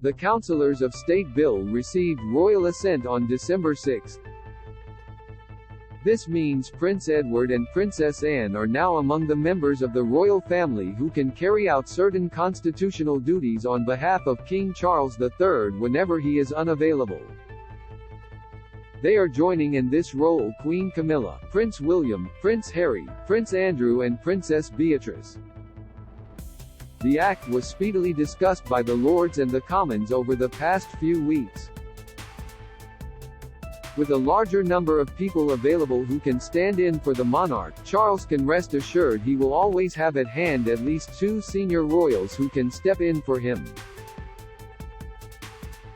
The Counsellors of State Bill received royal assent on December 6. This means Prince Edward and Princess Anne are now among the members of the royal family who can carry out certain constitutional duties on behalf of King Charles III whenever he is unavailable. They are joining in this role Queen Camilla, Prince William, Prince Harry, Prince Andrew and Princess Beatrice. The act was speedily discussed by the Lords and the Commons over the past few weeks. With a larger number of people available who can stand in for the monarch, Charles can rest assured he will always have at hand at least 2 senior royals who can step in for him.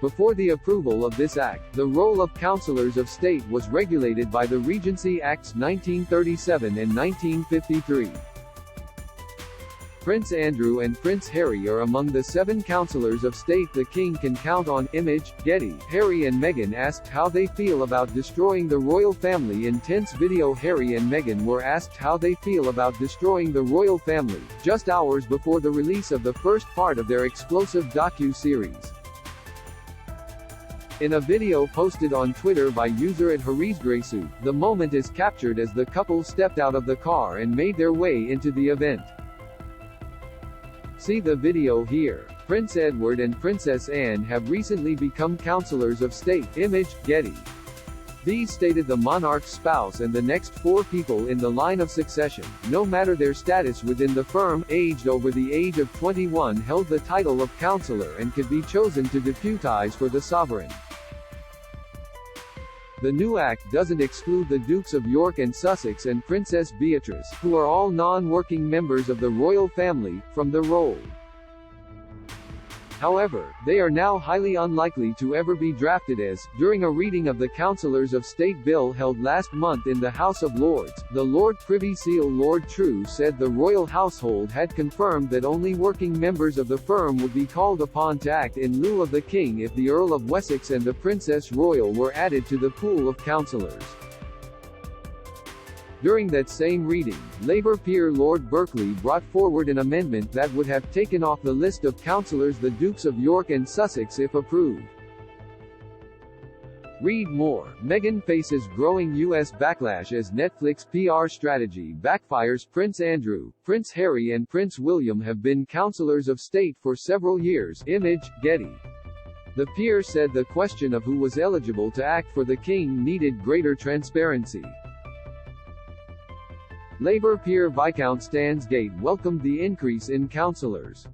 Before the approval of this act, the role of Counsellors of State was regulated by the Regency Acts 1937 and 1953. Prince Andrew and Prince Harry are among the 7 Counsellors of State the King can count on. Image, Getty. Harry and Meghan asked how they feel about destroying the royal family. In tense video, Harry and Meghan were asked how they feel about destroying the royal family, just hours before the release of the first part of their explosive docu-series. In a video posted on Twitter by user @HarisGrasu, the moment is captured as the couple stepped out of the car and made their way into the event. See the video here. Prince Edward and Princess Anne have recently become Counsellors of State. Image, Getty. These stated the monarch's spouse and the next 4 people in the line of succession, no matter their status within the firm, aged over the age of 21, held the title of Counsellor and could be chosen to deputize for the sovereign. The new act doesn't exclude the Dukes of York and Sussex and Princess Beatrice, who are all non-working members of the royal family, from the role. However, they are now highly unlikely to ever be drafted as, during a reading of the Counsellors of State Bill held last month in the House of Lords, the Lord Privy Seal Lord True said the royal household had confirmed that only working members of the firm would be called upon to act in lieu of the King if the Earl of Wessex and the Princess Royal were added to the pool of counsellors. During that same reading, Labour peer Lord Berkeley brought forward an amendment that would have taken off the list of counsellors the Dukes of York and Sussex if approved. Read more. Meghan faces growing U.S. backlash as Netflix PR strategy backfires. Prince Andrew, Prince Harry and Prince William have been Counsellors of State for several years. Image, Getty. The peer said the question of who was eligible to act for the King needed greater transparency. Labour peer Viscount Stansgate welcomed the increase in counsellors.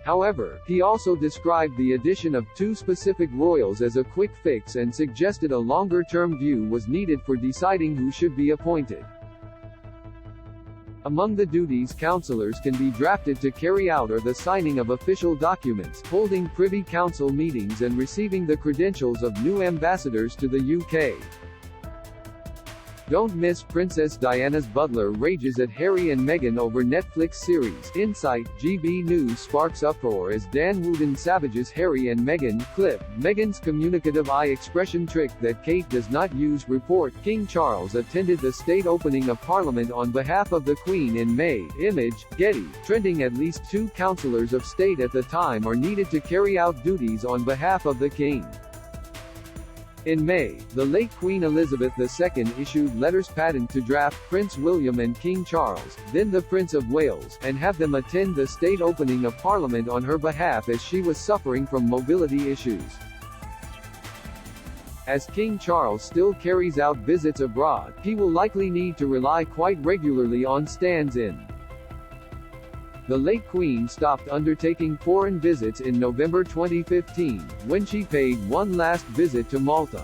However, he also described the addition of 2 specific royals as a quick fix and suggested a longer-term view was needed for deciding who should be appointed. Among the duties counsellors can be drafted to carry out are the signing of official documents, holding Privy Council meetings and receiving the credentials of new ambassadors to the UK. Don't miss Princess Diana's butler rages at Harry and Meghan over Netflix series. Insight, GB News sparks uproar as Dan Wootton savages Harry and Meghan. Clip, Meghan's communicative eye expression trick that Kate does not use. Report, King Charles attended the state opening of Parliament on behalf of the Queen in May. Image, Getty. Trending at least 2 Counsellors of State at the time are needed to carry out duties on behalf of the King. In May, the late Queen Elizabeth II issued letters patent to draft Prince William and King Charles, then the Prince of Wales, and have them attend the state opening of Parliament on her behalf as she was suffering from mobility issues. As King Charles still carries out visits abroad, he will likely need to rely quite regularly on stands-in. The late Queen stopped undertaking foreign visits in November 2015, when she paid one last visit to Malta.